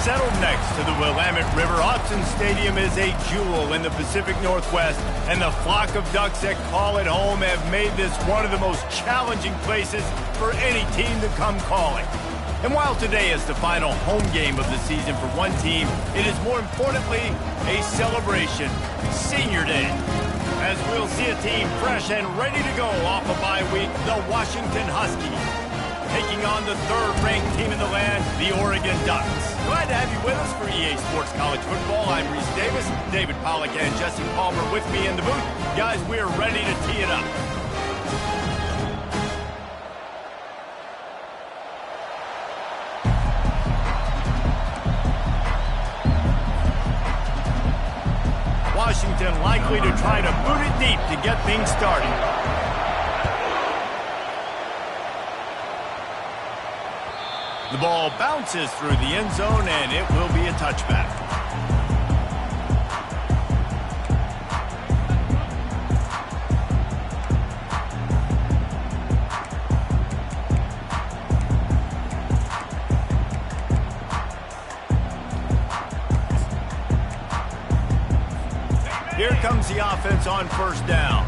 Settled next to the Willamette River, Autzen Stadium is a jewel in the Pacific Northwest, and the flock of Ducks that call it home have made this one of the most challenging places for any team to come calling. And while today is the final home game of the season for one team, it is more importantly a celebration, Senior Day. As we'll see a team fresh and ready to go off a bye week, the Washington Huskies, taking on the third-ranked team in the land, the Oregon Ducks. Glad to have you with us for EA Sports College Football. I'm Reese Davis, David Pollack, and Jesse Palmer with me in the booth. Guys, we're ready to tee it up. Washington likely to try to boot it deep to get things started. The ball bounces through the end zone, and it will be a touchback. Here comes the offense on first down.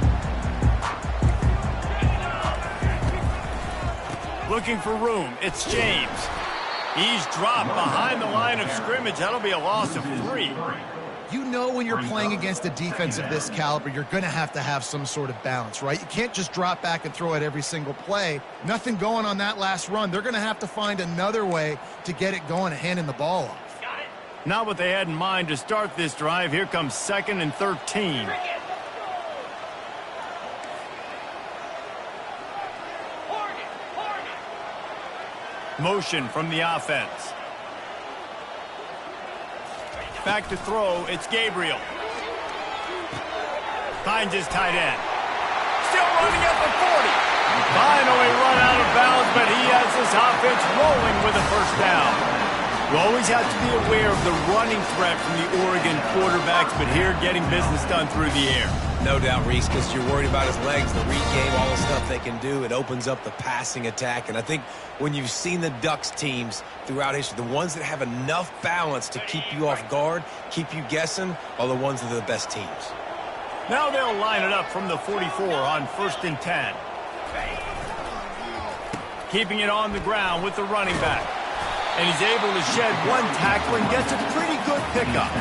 Looking for room. It's James. He's dropped behind the line of scrimmage. That'll be a loss of 3. You know when you're playing against a defense of this caliber, you're going to have some sort of balance, right? You can't just drop back and throw it every single play. Nothing going on that last run. They're going to have to find another way to get it going and handing the ball off. Not what they had in mind to start this drive. Here comes 2nd and 13. Motion from the offense. Back to throw. It's Gabriel. Finds his tight end. Still running at the 40. Finally run out of bounds, but he has this offense rolling with a first down. You always have to be aware of the running threat from the Oregon quarterbacks, but here getting business done through the air. No doubt, Reese, because you're worried about his legs, the read game, all the stuff they can do. It opens up the passing attack. And I think when you've seen the Ducks teams throughout history, the ones that have enough balance to keep you off guard, keep you guessing, are the ones that are the best teams. Now they'll line it up from the 44 on 1st and 10. Keeping it on the ground with the running back. And he's able to shed one tackle and gets a pretty good pickup.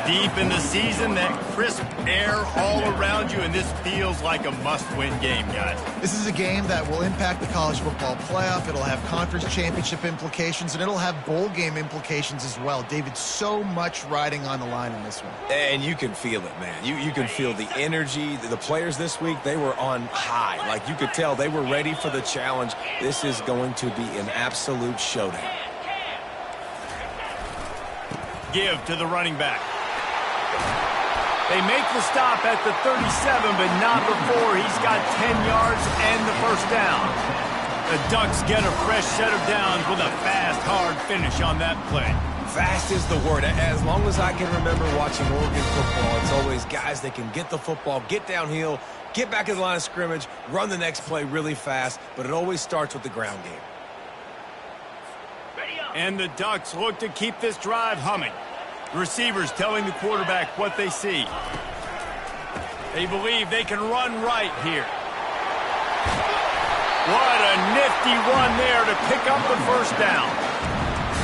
Deep in the season, that crisp air all around you, and this feels like a must-win game, guys. This is a game that will impact the college football playoff. It'll have conference championship implications, and it'll have bowl game implications as well. David, so much riding on the line in this one. And you can feel it, man. You can feel the energy. The players this week, they were on high. Like, you could tell they were ready for the challenge. This is going to be an absolute showdown. Give to the running back. They make the stop at the 37, but not before he's got 10 yards and the first down. The Ducks get a fresh set of downs with a fast, hard finish on that play. Fast is the word. As long as I can remember watching Oregon football, it's always guys that can get the football, get downhill, get back in the line of scrimmage, run the next play really fast, but it always starts with the ground game. And the Ducks look to keep this drive humming. The receivers telling the quarterback what they see. They believe they can run right here. What a nifty run there to pick up the first down.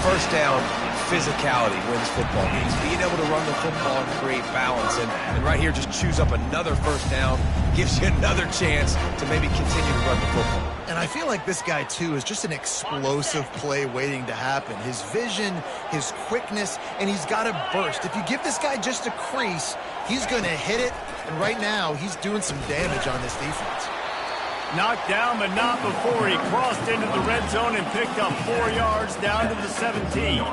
First down, physicality wins football games. Being able to run the football and create balance. And right here, just choose up another first down. Gives you another chance to maybe continue to run the football. And I feel like this guy, too, is just an explosive play waiting to happen. His vision, his quickness, and he's got a burst. If you give this guy just a crease, he's going to hit it. And right now, he's doing some damage on this defense. Knocked down, but not before he crossed into the red zone and picked up 4 yards down to the 17.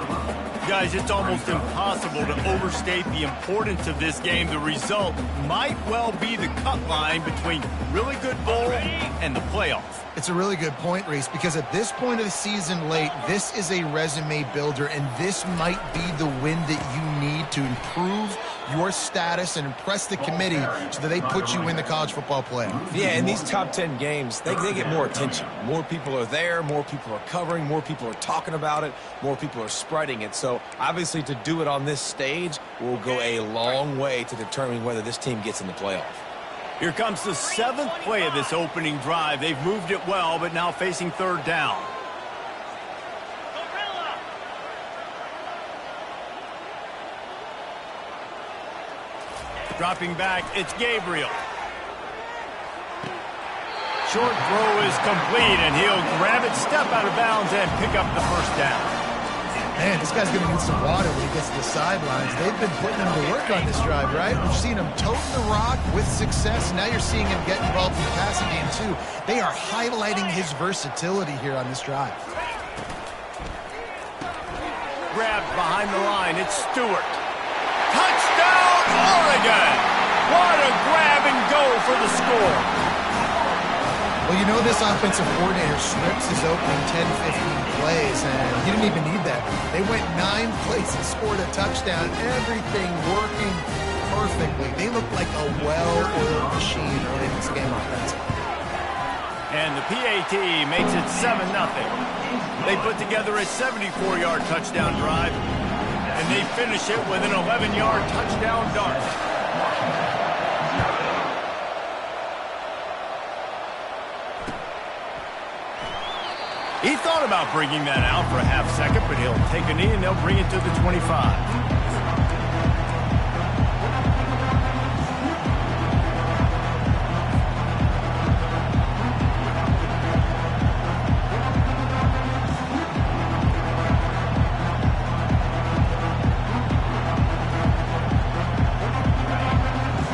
Guys, it's almost impossible to overstate the importance of this game. The result might well be the cut line between really good bowl and the playoff. It's a really good point, Reese, because at this point of the season late, this is a resume builder, and this might be the win that you need to improve your status and impress the committee so that they put you in the college football playoff. Yeah, in these top 10 games, they get more attention. More people are there, more people are covering, more people are talking about it, more people are spreading it. So, obviously, to do it on this stage will go a long way to determining whether this team gets in the playoff. Here comes the 7th play of this opening drive. They've moved it well, but now facing 3rd down. Dropping back, it's Gabriel. Short throw is complete, and he'll grab it, step out of bounds, and pick up the 1st down. Man, this guy's going to need some water when he gets to the sidelines. They've been putting him to work on this drive, right? We've seen him toting the rock with success. Now you're seeing him get involved in the passing game, too. They are highlighting his versatility here on this drive. Grabbed behind the line. It's Stewart. Touchdown, Oregon! What a grab and go for the score. Well, you know this offensive coordinator scripts his opening 10-15 plays, and he didn't even need that. They went 9 plays and scored a touchdown. Everything working perfectly. They look like a well-oiled machine early in this game offensively. And the PAT makes it 7-0. They put together a 74-yard touchdown drive, and they finish it with an 11-yard touchdown dart. He thought about bringing that out for a half second, but he'll take a knee and they'll bring it to the 25.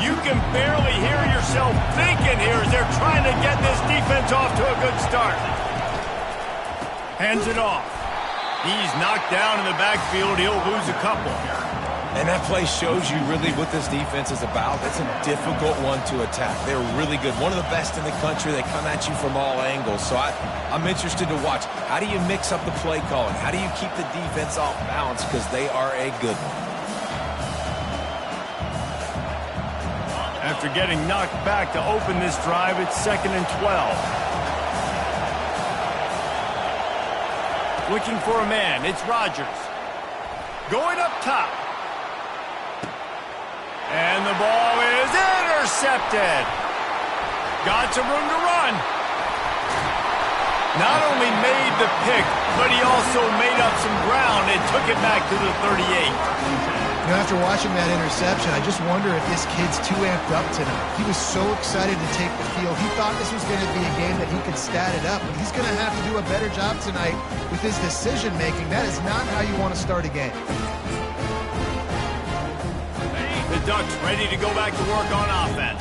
You can barely hear yourself thinking here as they're trying to get this defense off to a good start. Hands it off. He's knocked down in the backfield. He'll lose a couple. And that play shows you really what this defense is about. It's a difficult one to attack. They're really good. One of the best in the country. They come at you from all angles. So I'm interested to watch. How do you mix up the play calling? How do you keep the defense off balance? Because they are a good one. After getting knocked back to open this drive, it's 2nd and 12. Looking for a man, it's Rodgers. Going up top. And the ball is intercepted. Got some room to run. Not only made the pick, but he also made up some ground and took it back to the 38. You know, after watching that interception, I just wonder if this kid's too amped up tonight. He was so excited to take the field. He thought this was going to be a game that he could stat it up, but he's going to have to do a better job tonight with his decision-making. That is not how you want to start a game. The Ducks ready to go back to work on offense.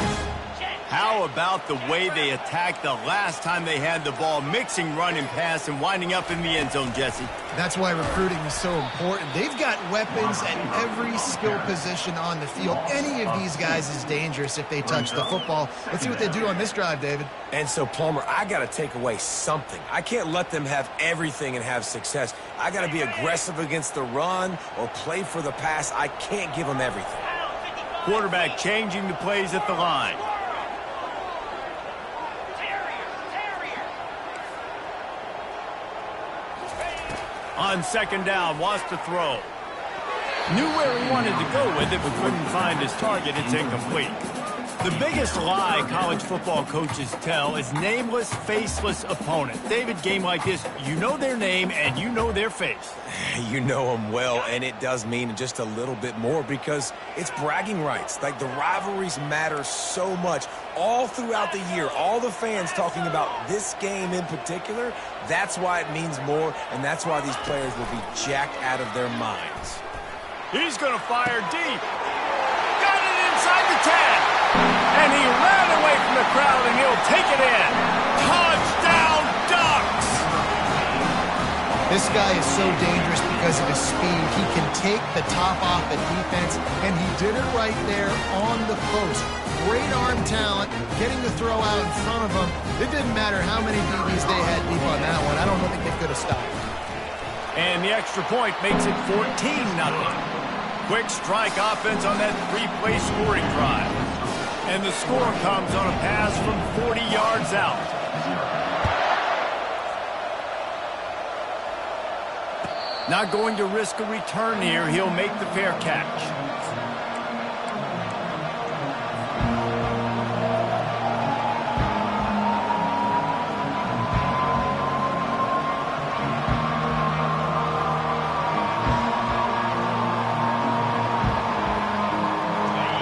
How about the way they attacked the last time they had the ball, mixing run and pass and winding up in the end zone, Jesse? That's why recruiting is so important. They've got weapons at every skill position on the field. Any of these guys is dangerous if they touch the football. Let's see what they do on this drive, David. And so, Palmer, I got to take away something. I can't let them have everything and have success. I got to be aggressive against the run or play for the pass. I can't give them everything. Quarterback changing the plays at the line. On 2nd down, wants to throw. Knew where he wanted to go with it, but couldn't find his target. It's incomplete. The biggest lie college football coaches tell is nameless, faceless opponent. David, game like this, you know their name and you know their face. You know them well, and it does mean just a little bit more because it's bragging rights. Like, the rivalries matter so much. All throughout the year, all the fans talking about this game in particular, that's why it means more, and that's why these players will be jacked out of their minds. He's going to fire deep. Got it inside the 10. And he ran away from the crowd, and he'll take it in. Touchdown, Ducks! This guy is so dangerous because of his speed. He can take the top off the defense, and he did it right there on the post. Great arm talent, getting the throw out in front of him. It didn't matter how many DBs they had deep on that one. I don't think they could have stopped. And the extra point makes it 14-0. Quick strike offense on that three-play scoring drive. And the score comes on a pass from 40 yards out. Not going to risk a return here. He'll make the fair catch.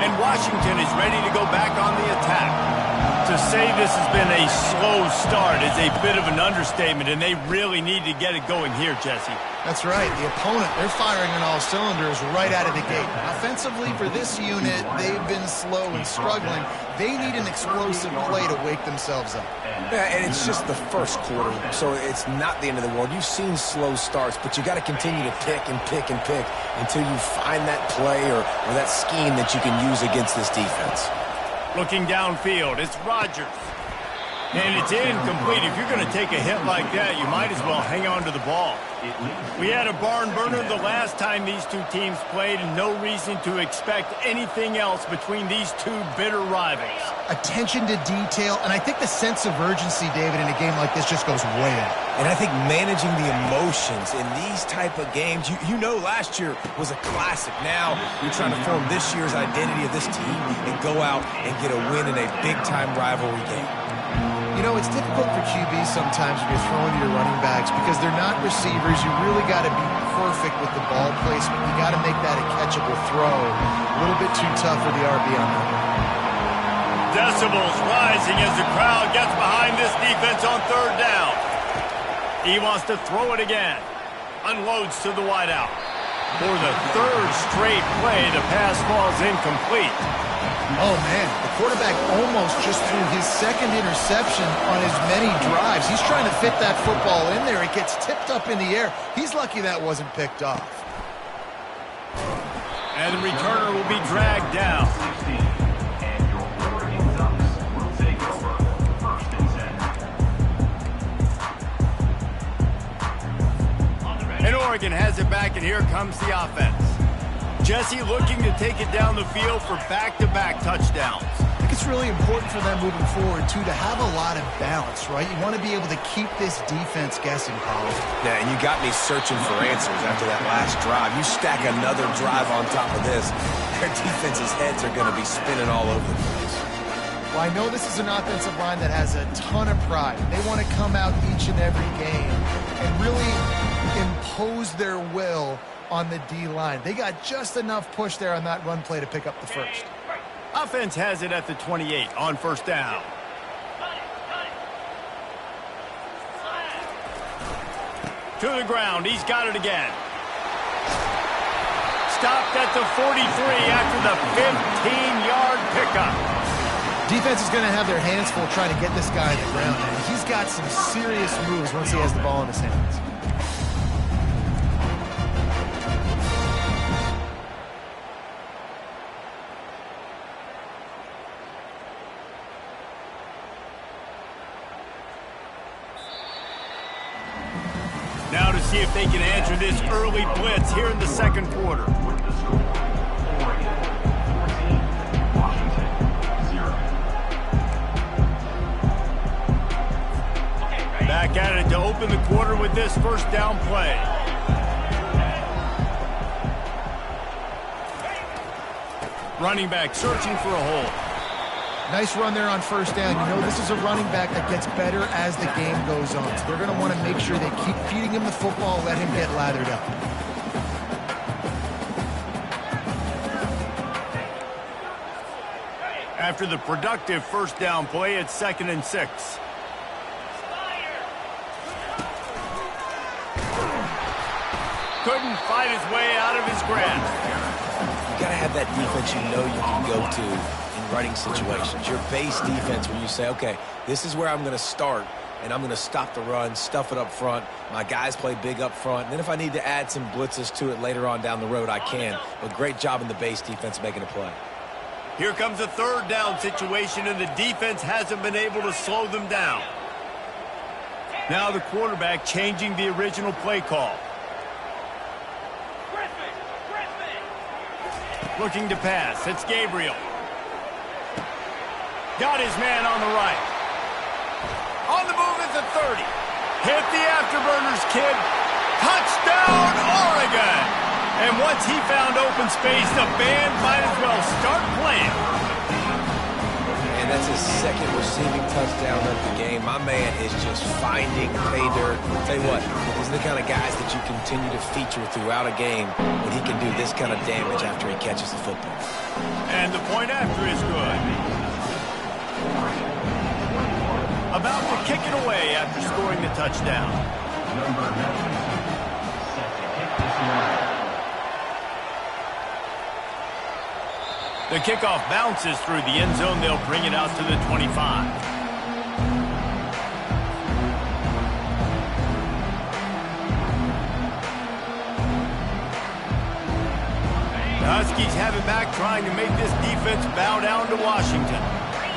And Washington is ready to go back on the attack. To say this has been a slow start is a bit of an understatement, and they really need to get it going here, Jesse. That's right. The opponent, they're firing on all cylinders right out of the gate. Offensively, for this unit, they've been slow and struggling. They need an explosive play to wake themselves up. Yeah, and it's just the first quarter, so it's not the end of the world. You've seen slow starts, but you got to continue to pick and pick and pick until you find that play or that scheme that you can use against this defense. Looking downfield, it's Rodgers. And it's incomplete. If you're going to take a hit like that, you might as well hang on to the ball. We had a barn burner the last time these two teams played, and no reason to expect anything else between these two bitter rivals. Attention to detail, and I think the sense of urgency, David, in a game like this just goes way up. And I think managing the emotions in these type of games, you know last year was a classic. Now you're trying to form this year's identity of this team and go out and get a win in a big-time rivalry game. You know, it's difficult for QBs sometimes when you're throwing to your running backs because they're not receivers. You really got to be perfect with the ball placement. You got to make that a catchable throw. A little bit too tough for the RB on that. Decibels rising as the crowd gets behind this defense on third down. He wants to throw it again. Unloads to the wideout. For the third straight play, the pass falls incomplete. Oh, man, the quarterback almost just threw his second interception on as many drives. He's trying to fit that football in there. It gets tipped up in the air. He's lucky that wasn't picked off. And the returner will be dragged down. And Oregon has it back, and here comes the offense. Jesse looking to take it down the field for back-to-back touchdowns. I think it's really important for them moving forward, too, to have a lot of balance, right? You want to be able to keep this defense guessing, Paul. Yeah, and you got me searching for answers after that last drive. You stack another drive on top of this, their defense's heads are going to be spinning all over the place. Well, I know this is an offensive line that has a ton of pride. They want to come out each and every game and really impose their will on the D-line. They got just enough push there on that run play to pick up the first. Offense has it at the 28 on first down. To the ground. He's got it again. Stopped at the 43 after the 15-yard pickup. Defense is going to have their hands full trying to get this guy on the ground, and he's got some serious moves once he has the ball in his hands. Now to see if they can answer this early blitz here in the second quarter. Back at it to open the quarter with this first down play. Running back searching for a hole. Nice run there on first down. You know, this is a running back that gets better as the game goes on. So they're going to want to make sure they keep feeding him the football, let him get lathered up. After the productive first down play, it's 2nd and 6. Couldn't fight his way out of his grasp. You got to have that defense you know you can go to in running situations. Your base defense where you say, okay, this is where I'm going to start, and I'm going to stop the run, stuff it up front. My guys play big up front. And then if I need to add some blitzes to it later on down the road, I can. But great job in the base defense making a play. Here comes a third down situation, and the defense hasn't been able to slow them down. Now the quarterback changing the original play call. Looking to pass. It's Gabriel. Got his man on the right. On the move is the 30. Hit the afterburners, kid. Touchdown, Oregon! And once he found open space, the band might as well start playing. And that's his second receiving touchdown of the game. My man is just finding pay dirt. Tell you what, these are the kind of guys that you continue to feature throughout a game when he can do this kind of damage after he catches the football. And the point after is good. About to kick it away after scoring the touchdown. The kickoff bounces through the end zone. They'll bring it out to the 25. The Huskies have it back, trying to make this defense bow down to Washington.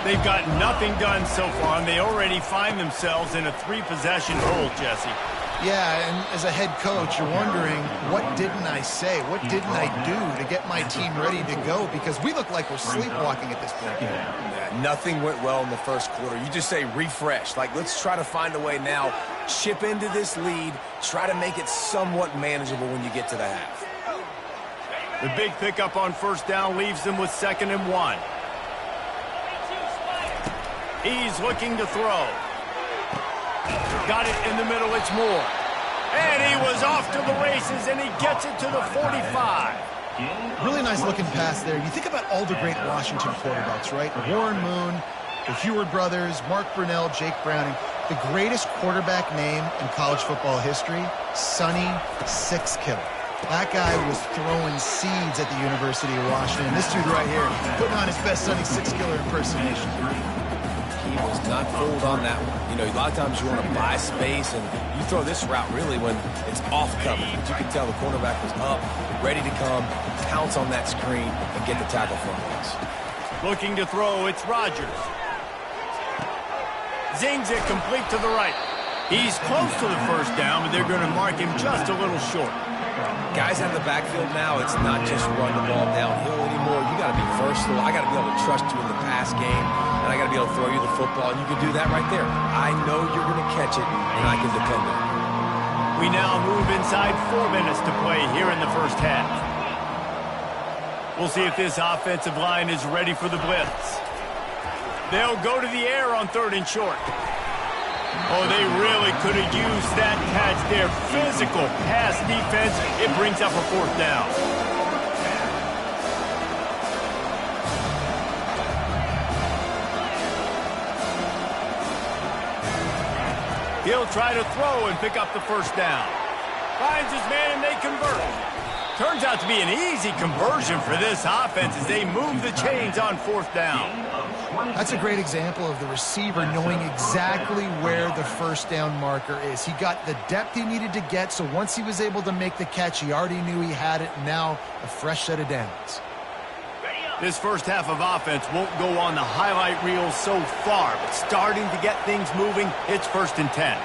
They've got nothing done so far, and they already find themselves in a 3-possession hole, Jesse. Yeah, and as a head coach, you're wondering, what didn't I say? What didn't I do to get my team ready to go? Because we look like we're sleepwalking at this point. Yeah, nothing went well in the first quarter. You just say refresh. Like, let's try to find a way now, chip into this lead, try to make it somewhat manageable when you get to the half. The big pickup on first down leaves them with 2nd and 1. He's looking to throw. Got it in the middle, it's Moore. And he was off to the races, and he gets it to the 45. Really nice looking pass there. You think about all the great Washington quarterbacks, right? Warren Moon, the Heward brothers, Mark Brunell, Jake Browning. The greatest quarterback name in college football history, Sonny Six Killer. That guy was throwing seeds at the University of Washington. This dude right here, putting on his best Sonny Six Killer impersonation. He was not fooled on that one. You know, a lot of times you want to buy space, and you throw this route really when it's off cover. But you can tell the cornerback was up, ready to come, pounce on that screen, and get the tackle from us. Looking to throw, it's Rodgers. Zings it complete to the right. He's close to the first down, but they're going to mark him just a little short. Guys out of the backfield now, it's not just run the ball downhill anymore. You got to be versatile. I got to be able to trust you in the pass game, and I got to be able to throw you the football, and you can do that right there. I know you're going to catch it, and I can depend on it. We now move inside 4 minutes to play here in the first half. We'll see if this offensive line is ready for the blitz. They'll go to the air on 3rd and short. Oh, they really could have used that catch there. Physical pass defense. It brings up a 4th down. He'll try to throw and pick up the first down. Finds his man and they convert. Turns out to be an easy conversion for this offense as they move the chains on 4th down. That's a great example of the receiver knowing exactly where the first down marker is. He got the depth he needed to get, so once he was able to make the catch, he already knew he had it, and now a fresh set of downs. This first half of offense won't go on the highlight reel so far, but starting to get things moving, it's 1st and 10.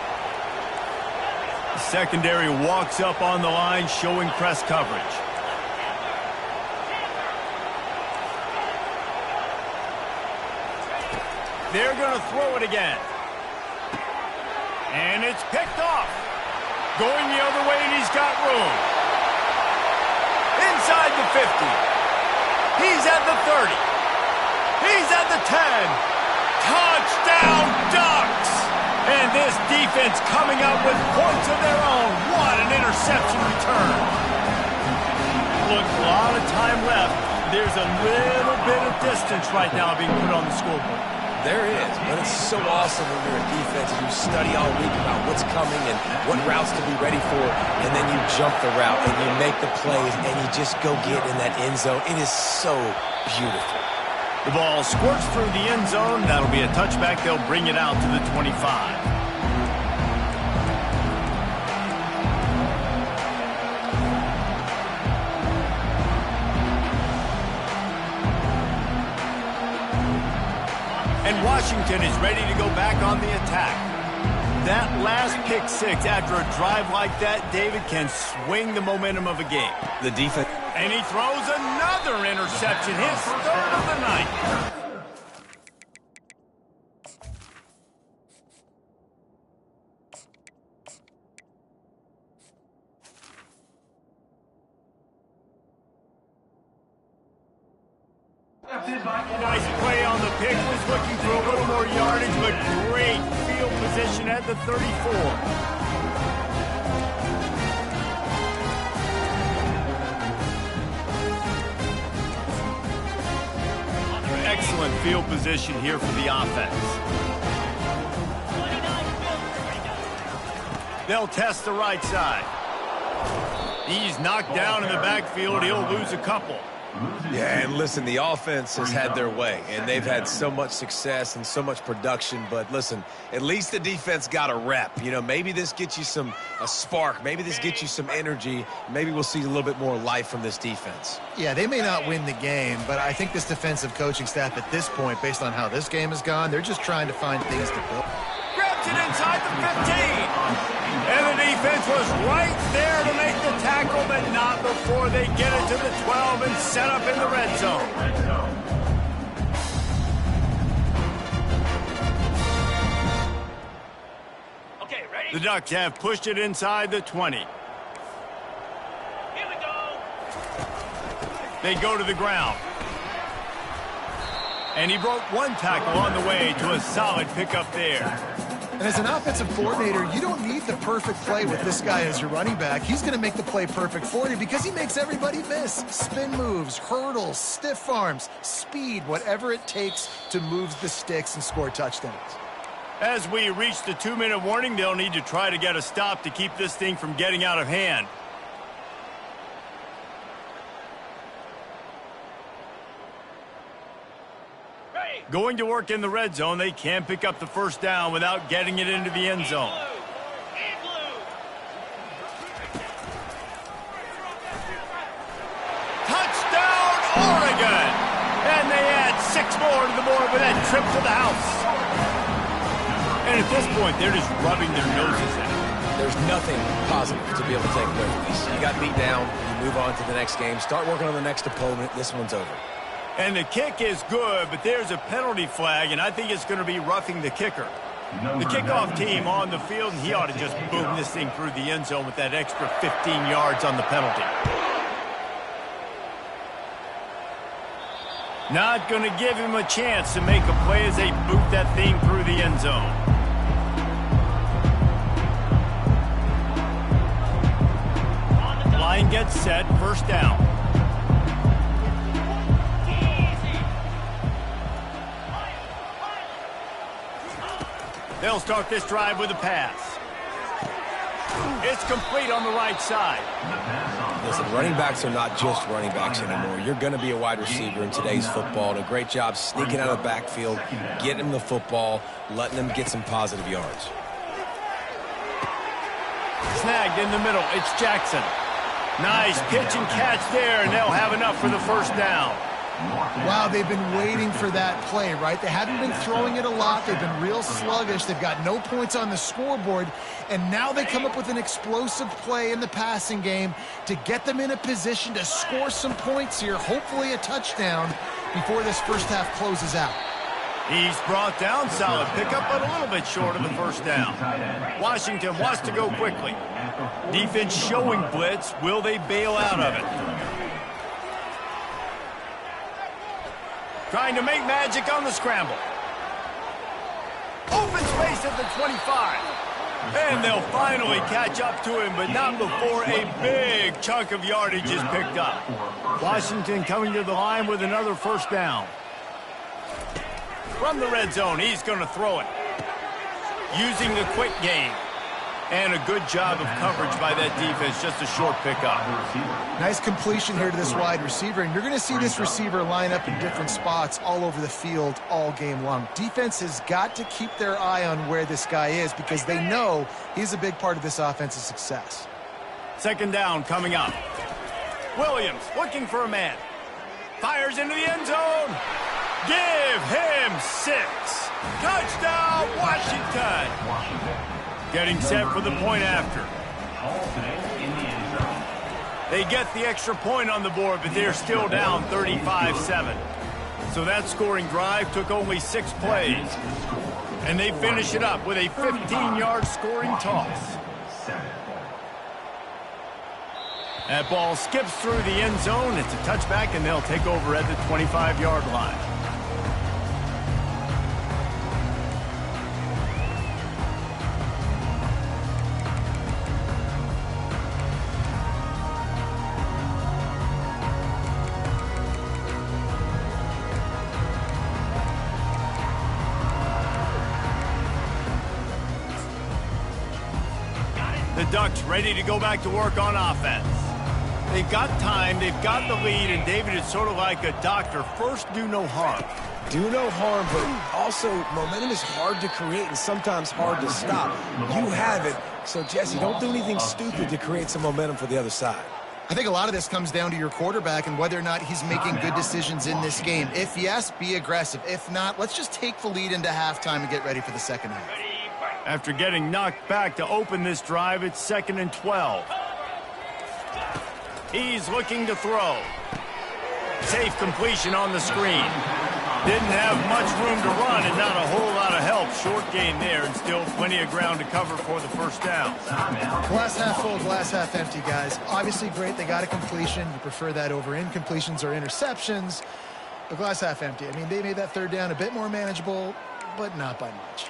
The secondary walks up on the line, showing press coverage. They're going to throw it again. And it's picked off. Going the other way, and he's got room. Inside the 50. He's at the 30. He's at the 10. Touchdown, Ducks! And this defense coming up with points of their own. What an interception return. Look, a lot of time left. There's a little bit of distance right now being put on the scoreboard. There is, but it's so awesome when you're a defense and you study all week about what's coming and what routes to be ready for, and then you jump the route and you make the plays and you just go get in that end zone. It is so beautiful. The ball squirts through the end zone. That'll be a touchback. They'll bring it out to the 25. And Washington is ready to go back on the attack. That last pick six after a drive like that, David, can swing the momentum of a game. The defense. And he throws another interception, his third of the night. Nice play on the pick, was looking for a little more yardage, but great field position at the 34. Excellent field position here for the offense. They'll test the right side. He's knocked down in the backfield. He'll lose a couple. Yeah, and listen, the offense has had their way, and they've had so much success and so much production. But listen, at least the defense got a rep. You know, maybe this gets you a spark. Maybe this gets you some energy. Maybe we'll see a little bit more life from this defense. Yeah, they may not win the game, but I think this defensive coaching staff at this point, based on how this game has gone, they're just trying to find things to build. Grabs it inside the 15. And the defense was right there to make the tackle, but not before they get it to the 12 and set up in the red zone. Okay, ready? The Ducks have pushed it inside the 20. Here we go. They go to the ground. And he broke one tackle on the way to a solid pickup there. And as an offensive coordinator, you don't need the perfect play with this guy as your running back. He's going to make the play perfect for you because he makes everybody miss. Spin moves, hurdles, stiff arms, speed, whatever it takes to move the sticks and score touchdowns. As we reach the 2-minute warning, they'll need to try to get a stop to keep this thing from getting out of hand. Going to work in the red zone, they can pick up the first down without getting it into the end zone. Touchdown, Oregon! And they add 6 more to the board with that trip to the house. And at this point, they're just rubbing their noses in it. There's nothing positive to be able to take away from this. You got beat down, you move on to the next game, start working on the next opponent. This one's over. And the kick is good, but there's a penalty flag, and I think it's going to be roughing the kicker. The kickoff team on the field, and he ought to just boom this thing through the end zone with that extra 15 yards on the penalty. Not going to give him a chance to make a play as they boot that thing through the end zone. Line gets set, first down. They'll start this drive with a pass. It's complete on the right side. Listen, running backs are not just running backs anymore. You're going to be a wide receiver in today's football. And a great job sneaking out of the backfield, getting them the football, letting them get some positive yards. Snagged in the middle. It's Jackson. Nice pitch and catch there, and they'll have enough for the first down. Wow, they've been waiting for that play, right? They haven't been throwing it a lot. They've been real sluggish. They've got no points on the scoreboard. And now they come up with an explosive play in the passing game to get them in a position to score some points here, hopefully a touchdown, before this first half closes out. He's brought down, solid pickup, but a little bit short of the first down. Washington wants to go quickly. Defense showing blitz. Will they bail out of it? Trying to make magic on the scramble. Open space at the 25. And they'll finally catch up to him, but not before a big chunk of yardage is picked up. Washington coming to the line with another first down. From the red zone, he's going to throw it. Using the quick game. And a good job of coverage by that defense, just a short pickup. Nice completion here to this wide receiver, and you're going to see this receiver line up in different spots all over the field all game long. Defense has got to keep their eye on where this guy is because they know he's a big part of this offense's success. Second down coming up. Williams looking for a man. Fires into the end zone. Give him 6. Touchdown, Washington! Getting set for the point after. They get the extra point on the board, but they're still down 35-7. So that scoring drive took only 6 plays. And they finish it up with a 15-yard scoring toss. That ball skips through the end zone. It's a touchback, and they'll take over at the 25-yard line. The Ducks ready to go back to work on offense. They've got time, they've got the lead, and David, it's sort of like a doctor. First, do no harm. Do no harm, but also momentum is hard to create and sometimes hard to stop. You have it, so Jesse, don't do anything stupid to create some momentum for the other side. I think a lot of this comes down to your quarterback and whether or not he's making good decisions in this game. If yes, be aggressive. If not, let's just take the lead into halftime and get ready for the second half. After getting knocked back to open this drive, it's 2nd and 12. He's looking to throw. Safe completion on the screen. Didn't have much room to run and not a whole lot of help. Short gain there and still plenty of ground to cover for the first down. Glass half full, glass half empty, guys. Obviously great, they got a completion. You prefer that over incompletions or interceptions. But glass half empty. I mean, they made that third down a bit more manageable, but not by much.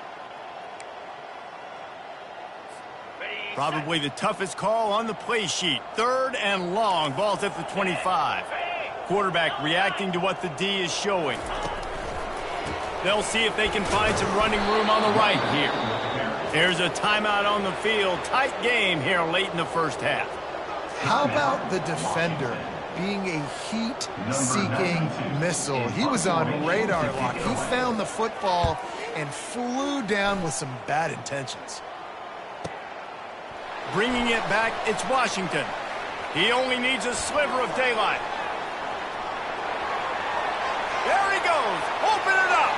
Probably the toughest call on the play sheet. 3rd and long. Ball's at the 25. Quarterback reacting to what the D is showing. They'll see if they can find some running room on the right here. There's a timeout on the field. Tight game here late in the first half. How about the defender being a heat-seeking missile? He was on radar lock. He found the football and flew down with some bad intentions. Bringing it back, it's Washington. He only needs a sliver of daylight. There he goes. Open it up.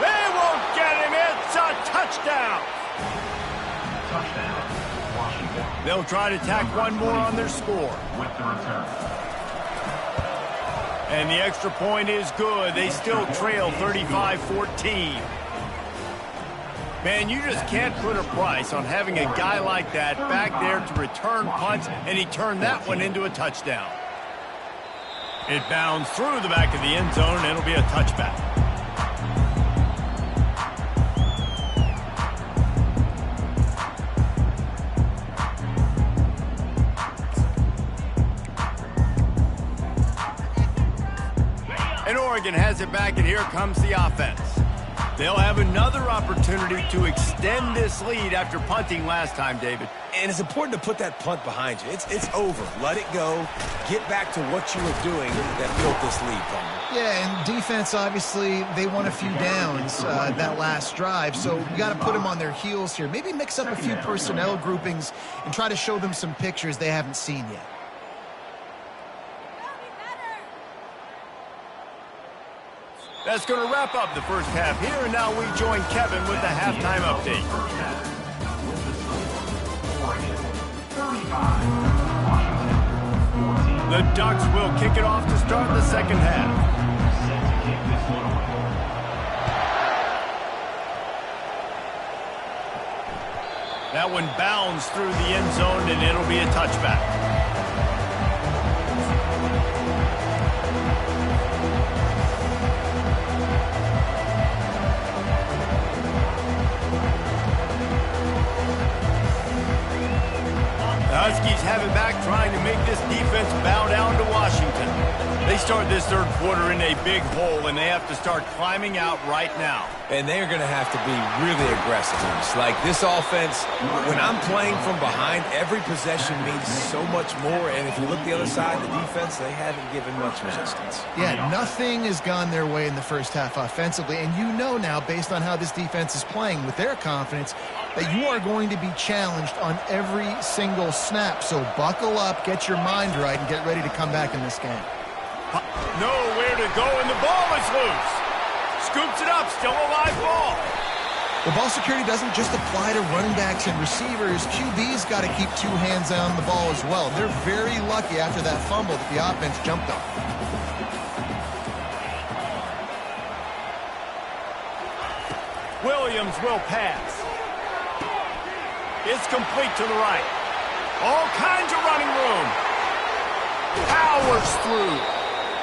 They won't get him. It's a touchdown. Touchdown, Washington. They'll try to tack one more on their score. With the return. And the extra point is good. They still trail 35-14. Man, you just can't put a price on having a guy like that back there to return punts, and he turned that one into a touchdown. It bounds through the back of the end zone, and it'll be a touchback. And Oregon has it back, and here comes the offense. They'll have another opportunity to extend this lead after punting last time, David. And it's important to put that punt behind you. It's over. Let it go. Get back to what you were doing that built this lead, Palmer. Yeah, and defense, obviously, they won a few downs that last drive, so you got to put them on their heels here. Maybe mix up a few personnel groupings and try to show them some pictures they haven't seen yet. That's going to wrap up the first half here, and now we join Kevin with the halftime update. The Ducks will kick it off to start the second half. That one bounds through the end zone, and it'll be a touchback. Huskies have it back, trying to make this defense bow down to Washington. They start this third quarter in a big hole, and they have to start climbing out right now. And they're going to have to be really aggressive. Like this offense, when I'm playing from behind, every possession means so much more. And if you look the other side, the defense, they haven't given much resistance. Yeah, nothing has gone their way in the first half offensively. And you know now, based on how this defense is playing with their confidence, that you are going to be challenged on every single snap. So buckle up, get your mind right, and get ready to come back in this game. Nowhere to go, and the ball is loose. scoops it up, still a live ball. The ball security doesn't just apply to running backs and receivers. QB's got to keep two hands on the ball as well. They're very lucky after that fumble that the offense jumped on. Williams will pass. It's complete to the right. All kinds of running room. Powers through.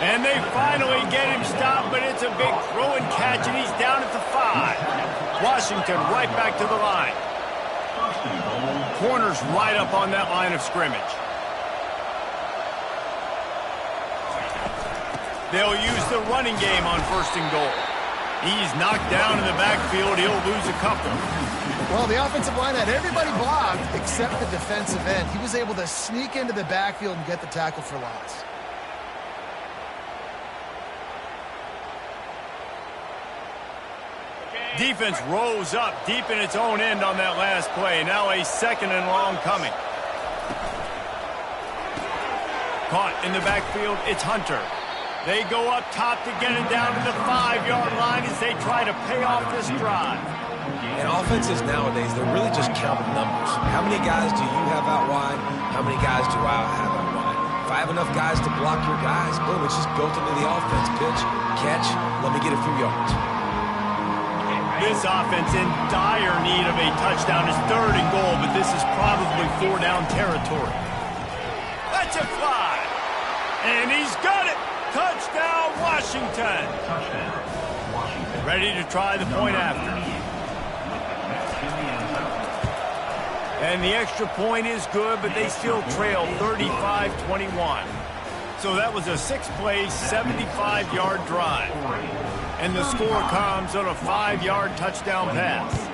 And they finally get him stopped, but it's a big throw and catch, and he's down at the 5. Washington right back to the line. Corners right up on that line of scrimmage. They'll use the running game on 1st and goal. He's knocked down in the backfield. He'll lose a couple. Well, the offensive line had everybody blocked except the defensive end. He was able to sneak into the backfield and get the tackle for loss. Defense rose up deep in its own end on that last play. Now a 2nd and long coming. Caught in the backfield, it's Hunter. They go up top to get it down to the 5-yard line as they try to pay off this drive. And offenses nowadays, they're really just counting numbers. How many guys do you have out wide? How many guys do I have out wide? If I have enough guys to block your guys, boom, it's just built into the offense. Pitch, catch, let me get a few yards. This offense in dire need of a touchdown. Is 3rd and goal, but this is probably 4-down territory. Let's it fly. And he's got it. Touchdown, Washington. Ready to try the point after. And the extra point is good, but they still trail 35-21. So that was a 6-play, 75-yard drive. And the score comes on a 5-yard touchdown pass.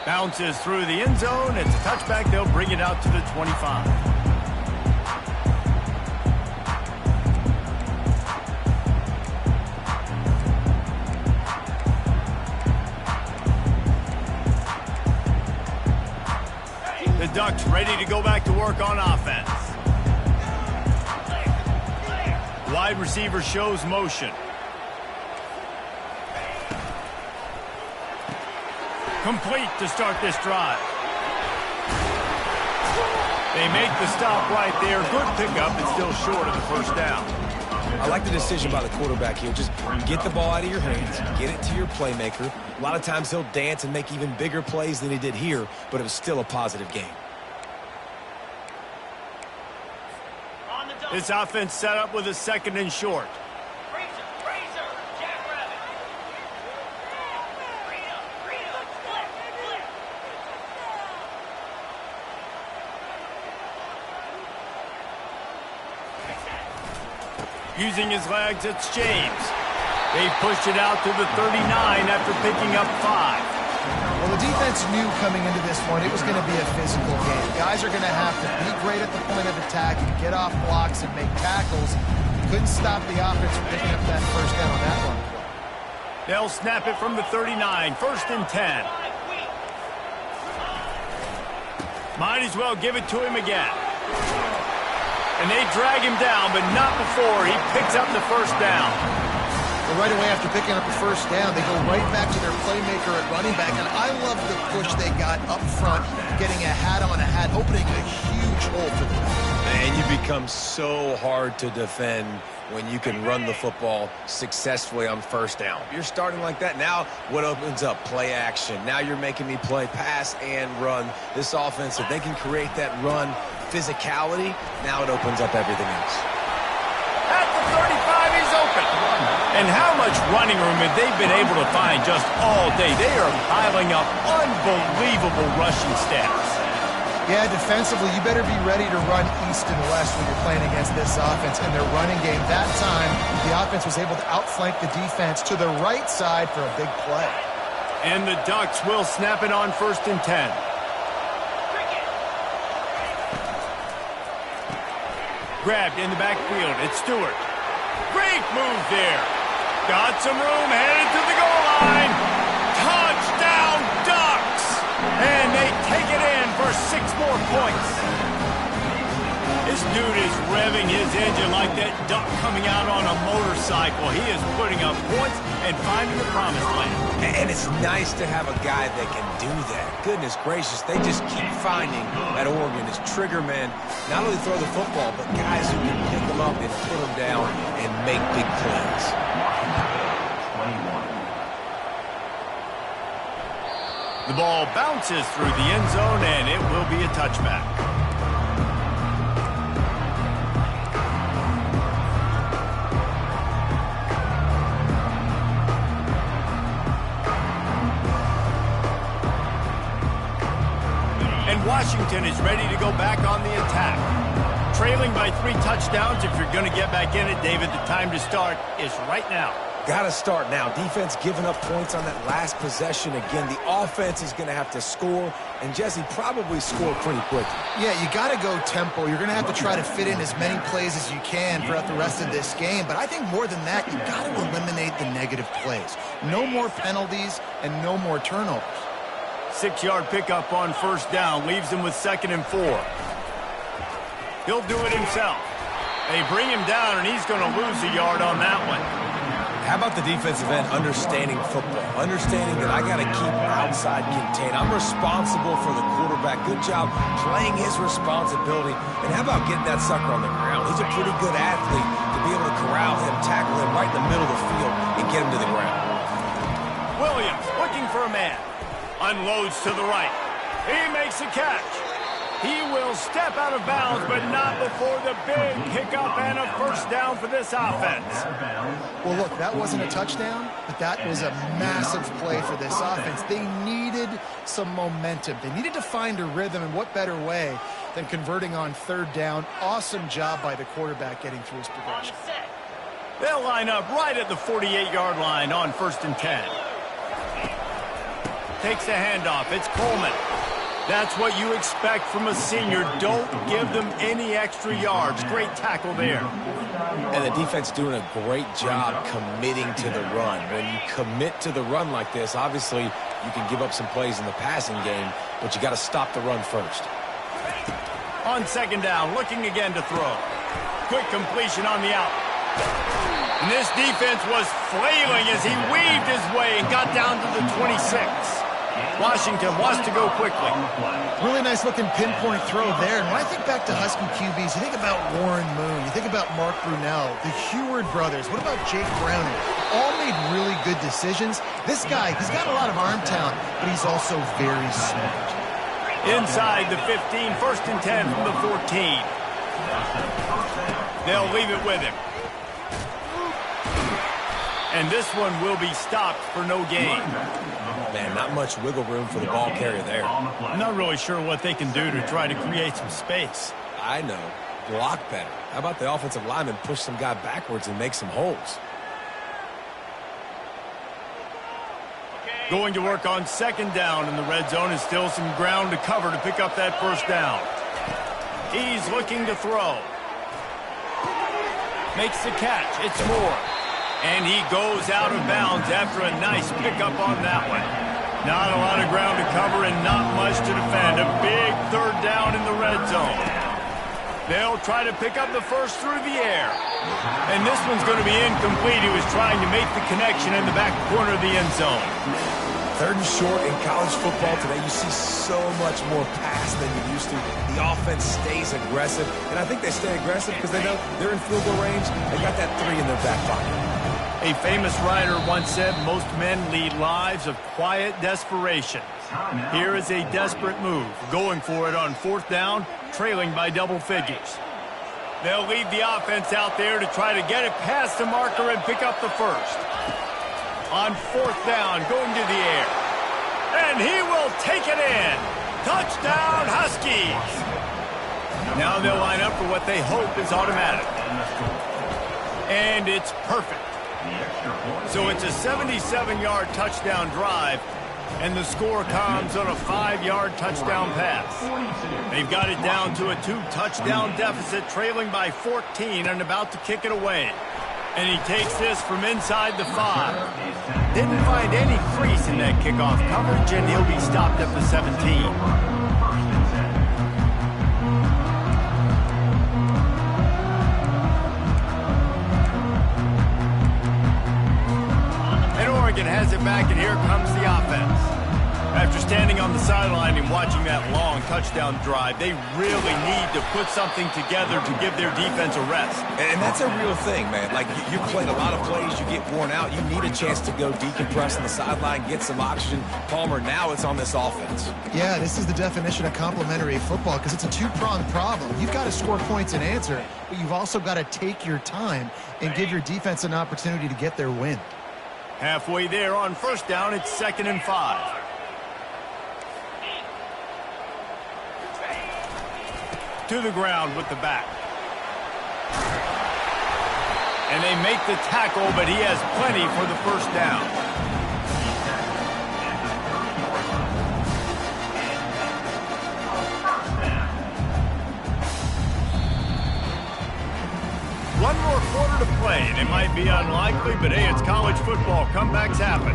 Bounces through the end zone. It's a touchback. They'll bring it out to the 25. The Ducks ready to go back to work on offense. Wide receiver shows motion. Complete to start this drive. They make the stop right there. Good pickup, but still short of the 1st down. I like the decision by the quarterback here. Just get the ball out of your hands, get it to your playmaker. A lot of times he'll dance and make even bigger plays than he did here, but it was still a positive game. This offense set up with a 2nd and short. Using his legs, it's James. They pushed it out to the 39 after picking up 5. Well, the defense knew coming into this one it was going to be a physical game. Guys are going to have to be great at the point of attack and get off blocks and make tackles. Couldn't stop the offense from picking up that 1st down on that run play. They'll snap it from the 39, 1st and 10. Might as well give it to him again. And they drag him down, but not before he picks up the 1st down. Well, right away after picking up the 1st down, they go right back to their playmaker at running back. And I love the push they got up front, getting a hat on a hat, opening a huge hole for them. Man, you become so hard to defend when you can run the football successfully on 1st down. You're starting like that. Now what opens up? Play action. Now you're making me play pass and run. This offense, if they can create that run physicality, now it opens up everything else. At the 35, he's open. And how much running room have they been able to find just all day? They are piling up unbelievable rushing stats. Yeah, defensively, you better be ready to run east and west when you're playing against this offense and their running game. That time, the offense was able to outflank the defense to the right side for a big play. And the Ducks will snap it on 1st and 10. Grabbed in the backfield. It's Stewart. Great move there. Got some room, headed to the goal line. Touchdown, Ducks! And they take it in for 6 more points. This dude is revving his engine like that duck coming out on a motorcycle. He is putting up points and finding the promised land. And it's nice to have a guy that can do that. Goodness gracious, they just keep finding at Oregon as trigger men, not only throw the football, but guys who can pick them up and put them down and make big plays. The ball bounces through the end zone, and it will be a touchback. And Washington is ready to go back on the attack. Trailing by 3 touchdowns. If you're going to get back in it, David, the time to start is right now. Got to start now. Defense giving up points on that last possession. Again, the offense is going to have to score, and Jesse probably score pretty quickly. Yeah, you got to go tempo. You're going to have to try to fit in as many plays as you can throughout the rest of this game. But I think more than that, you got to eliminate the negative plays. No more penalties and no more turnovers. 6-yard pickup on first down. Leaves him with 2nd and 4. He'll do it himself. They bring him down, and he's going to lose a yard on that one. How about the defensive end understanding football? Understanding that I got to keep outside contained. I'm responsible for the quarterback. Good job playing his responsibility. And how about getting that sucker on the ground? He's a pretty good athlete to be able to corral him, tackle him right in the middle of the field, and get him to the ground. Williams looking for a man. Unloads to the right. He makes a catch. He will step out of bounds, but not before the big pickup and a first down for this offense. Well, look, that wasn't a touchdown, but that was a massive play for this offense. They needed some momentum. They needed to find a rhythm, and what better way than converting on 3rd down. Awesome job by the quarterback getting through his progression. They'll line up right at the 48-yard line on 1st and 10. Takes a handoff. It's Coleman. That's what you expect from a senior. Don't give them any extra yards. Great tackle there. And the defense doing a great job committing to the run. When you commit to the run like this, obviously you can give up some plays in the passing game, but you got to stop the run first. On 2nd down, looking again to throw. Quick completion on the out. And this defense was flailing as he weaved his way and got down to the 26. Washington wants to go quickly. Really nice looking pinpoint throw there. And when I think back to Husky QBs, you think about Warren Moon, you think about Mark Brunell, the Heward brothers, what about Jake Browning? All made really good decisions. This guy, he's got a lot of arm talent, but he's also very smart. Inside the 15, 1st and 10 from the 14. They'll leave it with him. And this one will be stopped for no gain. Man, not much wiggle room for the ball carrier there. I'm not really sure what they can do to try to create some space. I know. Block better. How about the offensive lineman push some guy backwards and make some holes? Going to work on 2nd down in the red zone, and still some ground to cover to pick up that first down. He's looking to throw. Makes the catch. It's Moore. And he goes out of bounds after a nice pickup on that one. Not a lot of ground to cover and not much to defend. A big 3rd down in the red zone. They'll try to pick up the first through the air. And this one's going to be incomplete. He was trying to make the connection in the back corner of the end zone. 3rd and short in college football today. You see so much more pass than you used to. The offense stays aggressive. And I think they stay aggressive because they know they're in field goal range. They got that 3 in their back pocket. A famous writer once said, most men lead lives of quiet desperation. Here is a desperate move, going for it on 4th down, trailing by double figures. They'll leave the offense out there to try to get it past the marker and pick up the first. On 4th down, going to the air. And he will take it in. Touchdown, Huskies! Now they'll line up for what they hope is automatic. And it's perfect. So it's a 77-yard touchdown drive, and the score comes on a 5-yard touchdown pass. They've got it down to a 2-touchdown deficit, trailing by 14 and about to kick it away. And he takes this from inside the 5. Didn't find any crease in that kickoff coverage, and he'll be stopped at the 17. Oregon has it back, and here comes the offense. After standing on the sideline and watching that long touchdown drive, they really need to put something together to give their defense a rest. And that's a real thing, man. Like, you played a lot of plays, you get worn out, you need a chance to go decompress on the sideline, get some oxygen. Palmer, now it's on this offense. Yeah, this is the definition of complementary football because it's a two-pronged problem. You've got to score points and answer, but you've also got to take your time and give your defense an opportunity to get their win. Halfway there on first down, it's 2nd and 5. To the ground with the back. And they make the tackle, but he has plenty for the first down. One more quarter to play, and it might be unlikely, but hey, it's college football. Comebacks happen.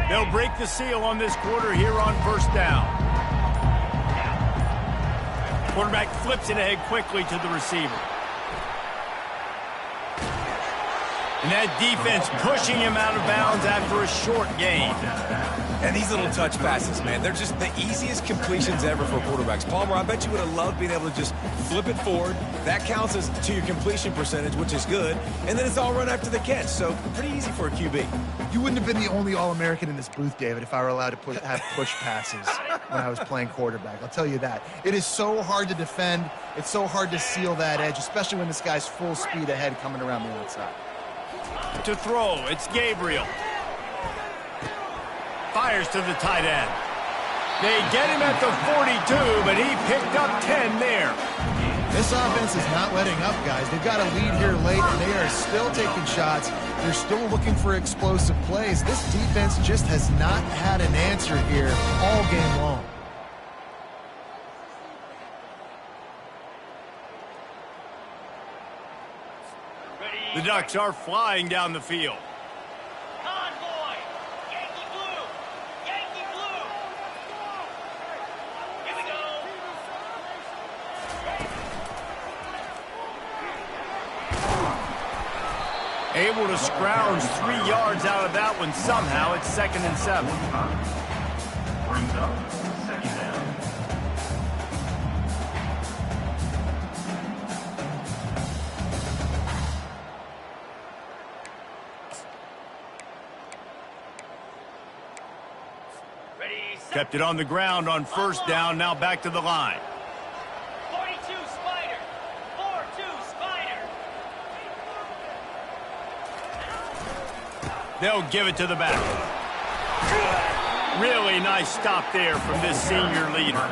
They'll break the seal on this quarter here on first down. Quarterback flips it ahead quickly to the receiver. And that defense pushing him out of bounds after a short gain. And these little touch passes, man, they're just the easiest completions ever for quarterbacks. Palmer, I bet you would have loved being able to just flip it forward. That counts as to your completion percentage, which is good. And then it's all run after the catch, so pretty easy for a QB. You wouldn't have been the only All-American in this booth, David, if I were allowed to have push passes when I was playing quarterback. I'll tell you that. It is so hard to defend. It's so hard to seal that edge, especially when this guy's full speed ahead coming around the outside. To throw, it's Gabriel. Fires to the tight end. They get him at the 42, but he picked up 10 there. This offense is not letting up, guys. They've got a lead here late, and they are still taking shots. They're still looking for explosive plays. This defense just has not had an answer here all game long. The Ducks are flying down the field. Convoy! Yankee blue! Yankee blue! Here we go! Able to scrounge 3 yards out of that one somehow. It's 2nd and 7. Brings up 2nd down. Kept it on the ground on first down. Now back to the line. 42 Spider! 4-2 Spider! They'll give it to the back. Really nice stop there from this senior leader.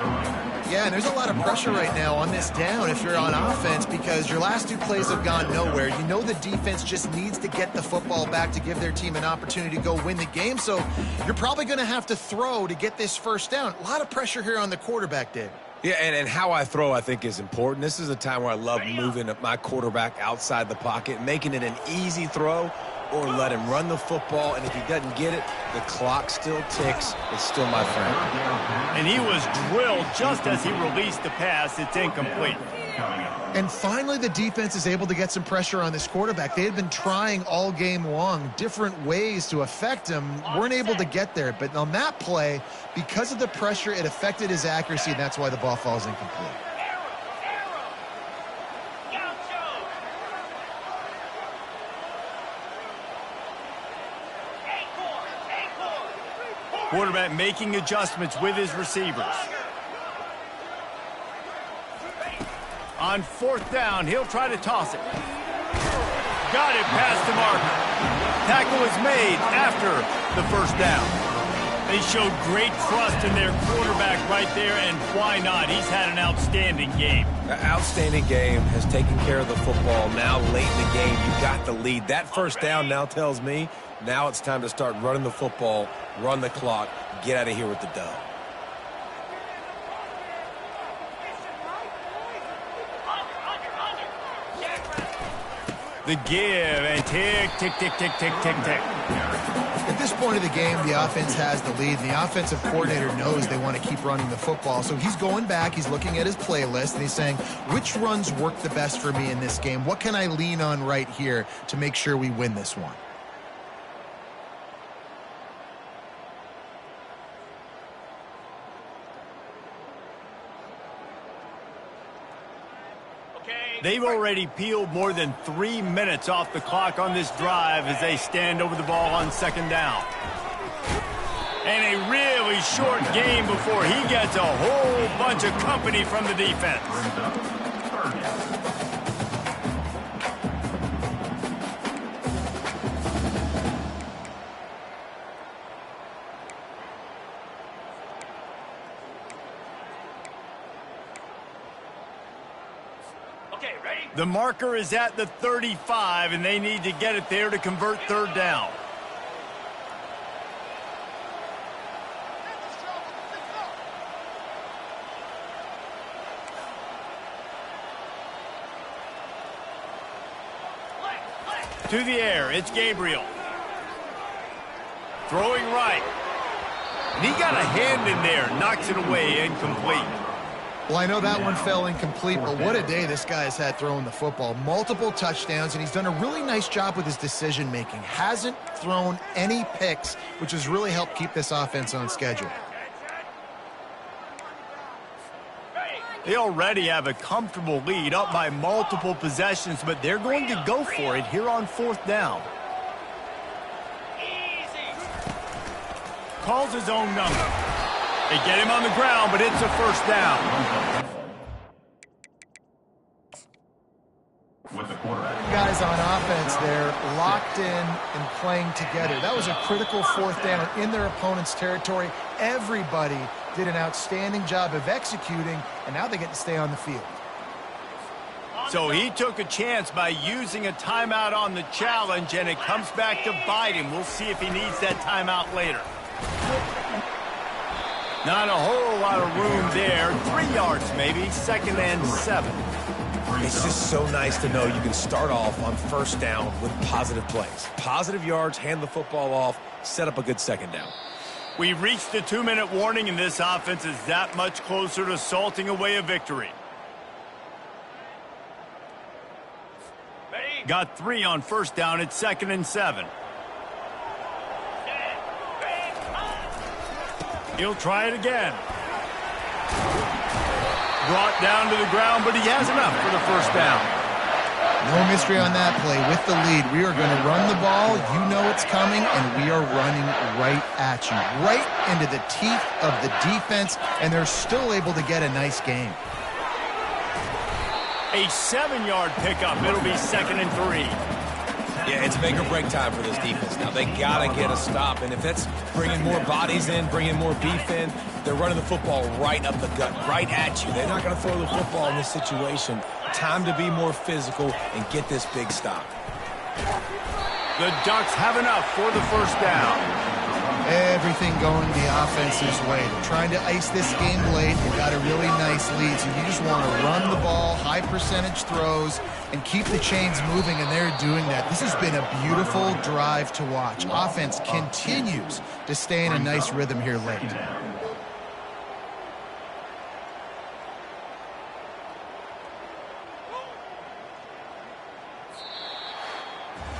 Yeah, and there's a lot of pressure right now on this down if you're on offense because your last 2 plays have gone nowhere. You know the defense just needs to get the football back to give their team an opportunity to go win the game, so you're probably going to have to throw to get this first down. A lot of pressure here on the quarterback, David. Yeah, and how I throw, I think, is important. This is a time where I love moving my quarterback outside the pocket, making it an easy throw, or let him run the football, and if he doesn't get it, the clock still ticks. It's still my friend. And he was drilled just as he released the pass. It's incomplete. And finally, the defense is able to get some pressure on this quarterback. They had been trying all game long different ways to affect him, weren't able to get there. But on that play, because of the pressure, it affected his accuracy, and that's why the ball falls incomplete. Quarterback making adjustments with his receivers. On fourth down, he'll try to toss it. Got it past the marker. Tackle is made after the first down. They showed great trust in their quarterback right there, and why not? He's had an outstanding game. Outstanding game, has taken care of the football. Now late in the game, you got the lead. That first down now tells me now it's time to start running the football, run the clock, get out of here with the dub. The give and tick, tick, tick, tick, tick, tick, tick. At this point of the game, the offense has the lead, and the offensive coordinator knows they want to keep running the football. So he's going back, he's looking at his playlist, and he's saying, which runs work the best for me in this game? What can I lean on right here to make sure we win this one? They've already peeled more than 3 minutes off the clock on this drive as they stand over the ball on second down. And a really short game before he gets a whole bunch of company from the defense. Brings up third down. Okay, ready? The marker is at the 35, and they need to get it there to convert third down. To the air, it's Gabriel. Throwing right. And he got a hand in there, knocks it away, incomplete. Well, I know that one fell incomplete, but what a day this guy has had throwing the football. Multiple touchdowns, and he's done a really nice job with his decision-making. Hasn't thrown any picks, which has really helped keep this offense on schedule. They already have a comfortable lead, up by multiple possessions, but they're going to go for it here on fourth down. Calls his own number. They get him on the ground, but it's a first down. With the quarterback. Guys on offense, they're locked in and playing together. That was a critical fourth down in their opponent's territory. Everybody did an outstanding job of executing, and now they get to stay on the field. So he took a chance by using a timeout on the challenge, and it comes back to bite him. We'll see if he needs that timeout later. Not a whole lot of room there. 3 yards maybe, 2nd and 7. It's just so nice to know you can start off on first down with positive plays. Positive yards, hand the football off, set up a good second down. We've reached the 2-minute warning, and this offense is that much closer to salting away a victory. Ready? Got 3 on first down. It's 2nd and 7. He'll try it again. Brought down to the ground, but he has enough for the first down. No mystery on that play. With the lead, we are going to run the ball. You know it's coming, and we are running right at you. Right into the teeth of the defense, and they're still able to get a nice game. A 7-yard pickup. It'll be 2nd and 3. Yeah, it's make or break time for this defense. Now, they got to get a stop, and if that's bringing more bodies in, bringing more beef in, they're running the football right up the gut, right at you. They're not going to throw the football in this situation. Time to be more physical and get this big stop. The Ducks have enough for the first down. Everything going the offense's way. They're trying to ice this game late. They've got a really nice lead, so you just want to run the ball, high percentage throws, and keep the chains moving, and they're doing that. This has been a beautiful drive to watch. Offense continues to stay in a nice rhythm here late.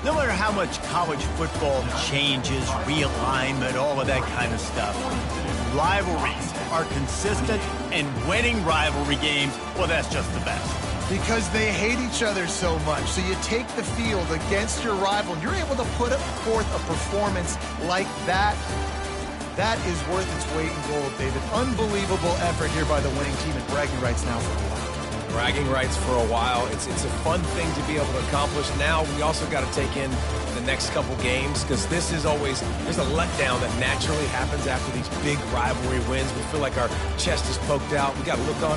No matter how much college football changes, realignment, all of that kind of stuff, rivalries are consistent, and winning rivalry games, well, that's just the best. Because they hate each other so much. So you take the field against your rival, and you're able to put forth a performance like that. That is worth its weight in gold, David. Unbelievable effort here by the winning team, and bragging rights now for a while. Bragging rights for a while. It's a fun thing to be able to accomplish. Now we also got to take in the next couple games, because this is always, there's a letdown that naturally happens after these big rivalry wins. We feel like our chest is poked out. We got to look on